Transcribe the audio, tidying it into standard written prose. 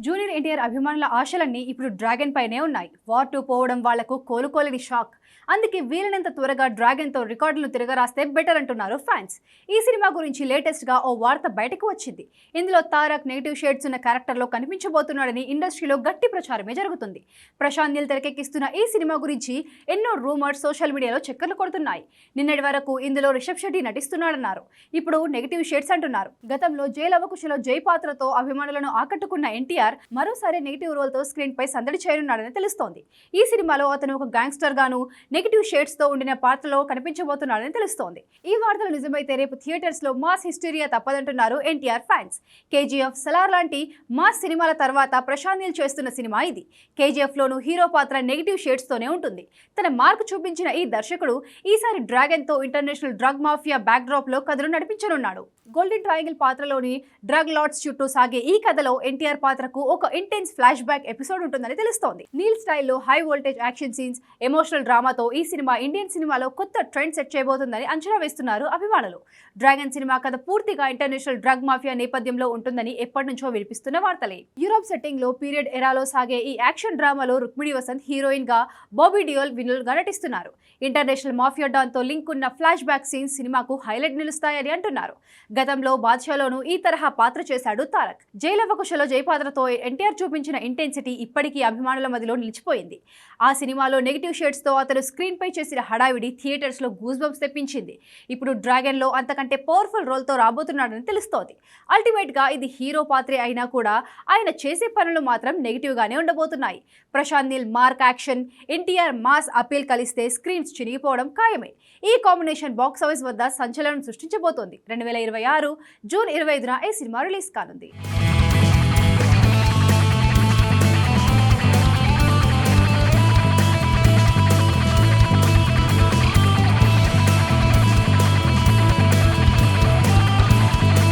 Junior NTR అభిమానుల ఆశలన్నీ ఇప్పుడు డ్రాగన్ పైనే ఉన్నాయి. వార్ 2 పోవడం వాళ్లకు కోలుకోలేని షాక్. అందుకే వీలైనంత త్వరగా డ్రాగన్ తో రికార్డులు తిరగరాస్తే బెటర్ అంటున్నారు ఫ్యాన్స్. ఈ సినిమా గురించి లేటెస్ట్ గా ఓ వార్త బయటకు వచ్చింది. ఇందులో తారక్ నెగిటివ్ షేడ్స్ ఉన్న క్యారెక్టర్ లో కనిపించబోతున్నాడని ఇండస్ట్రీలో గట్టి ప్రచారమే జరుగుతుంది. ప్రశాంత్ నీల్ తెరకెక్కిస్తున్న ఈ సినిమా గురించి ఎన్నో రూమర్స్ సోషల్ మీడియాలో చక్కర్లు కొడుతున్నాయి. నిన్నటి వరకు ఇందులో రిషబ్ శెట్టి నటిస్తున్నాడన్నారు. ఇప్పుడు నెగిటివ్ షేడ్స్ అంటున్నారు. గతంలో జై లవకుశలో జై పాత్రతో అభిమానులను ఆకట్టుకున్న ఎన్టీఆర్ మరోసారి నెగిటివ్ రోల్ తో స్క్రీన్ పై సందడి చేయనున్నాడని తెలుస్తోంది. ఈ సినిమాలో అతను ఒక గ్యాంగ్స్టర్ గాను నెగిటివ్ షేడ్స్ తో ఉండిన పాత్రలో కనిపించబోతున్నాడని తెలుస్తోంది. ఈ వార్తలు నిజమైతే రేపు థియేటర్స్ లో మాస్ హిస్టీరియా తప్పదంటున్నారు ఎన్టీఆర్ ఫ్యాన్స్. కేజీఎఫ్, సలార్ లాంటి మాస్ సినిమాల తర్వాత ప్రశాంత్ నీల్ చేస్తున్న సినిమా ఇది. కేజీఎఫ్ లోను హీరో పాత్ర నెగిటివ్ షేడ్స్ తోనే ఉంటుంది. తన మార్కు చూపించిన ఈ దర్శకుడు ఈసారి డ్రాగన్ తో international drug mafia back drop లో కథను నడిపించనున్నాడు. గోల్డెన్ ట్రయాంగిల్ పాత్రలోని డ్రగ్ లార్డ్స్ చుట్టూ సాగే ఈ కథలో ఎన్టీఆర్ పాత్రకు ఒక ఇంటెన్స్ ఫ్లాష్ బ్యాక్ ఎపిసోడ్ ఉంటుందని తెలుస్తోంది. నీల్ స్టైల్లో high voltage action scenes, emotional డ్రామాతో ఈ సినిమా ఇండియన్ సినిమాలో కొత్త ట్రెండ్ సెట్ చేయబోతుందని అంచనా వేస్తున్నారు అభిమానులు. డ్రాగన్ సినిమా కథ పూర్తిగా ఇంటర్నేషనల్ డ్రగ్ మాఫియా నేపథ్యంలో ఉంటుందని ఎప్పటి నుంచో వినిపిస్తున్న వార్తలే. యూరోప్ సెట్టింగ్ లో పీరియడ్ ఎరాలో సాగే ఈ యాక్షన్ డ్రామాలో రుక్మిణి వసంత్ హీరోయిన్ గా, బాబీ డియోల్ వినల్ గా నటిస్తున్నారు. ఇంటర్నేషనల్ మాఫియా డాన్ తో లింక్ ఉన్న ఫ్లాష్ బ్యాక్ సీన్స్ సినిమాకు హైలైట్ నిలుస్తాయని అంటున్నారు. గతంలో బాద్షాలోనూ ఈ తరహా పాత్ర చేశాడు తారక్. జై లవకుశలో జై పాత్రతో ఎన్టీఆర్ చూపించిన ఇంటెన్సిటీ ఇప్పటికీ అభిమానుల మధ్యలో నిలిచిపోయింది. ఆ సినిమాలో నెగిటివ్ షేడ్స్ తో అతను స్క్రీన్ పై చేసిన హడావిడి థియేటర్స్ లో గూస్ బంప్స్ తెప్పించింది. ఇప్పుడు డ్రాగన్ లో అంతకంటే పవర్ఫుల్ రోల్ తో రాబోతున్నాడని తెలుస్తోంది. అల్టిమేట్ గా ఇది హీరో పాత్రే అయినా కూడా ఆయన చేసే పనులు మాత్రం నెగిటివ్ గానే ఉండబోతున్నాయి. Prashanth Neel mark action, NTR mass appeal కలిస్తే స్క్రీన్స్ చినిగిపోవడం ఖాయమే. ఈ కాంబినేషన్ బాక్స్ ఆఫీస్ వద్ద సంచలనం సృష్టించబోతోంది. 2026 జూన్ 25న ఈ సినిమా రిలీజ్ కానుంది.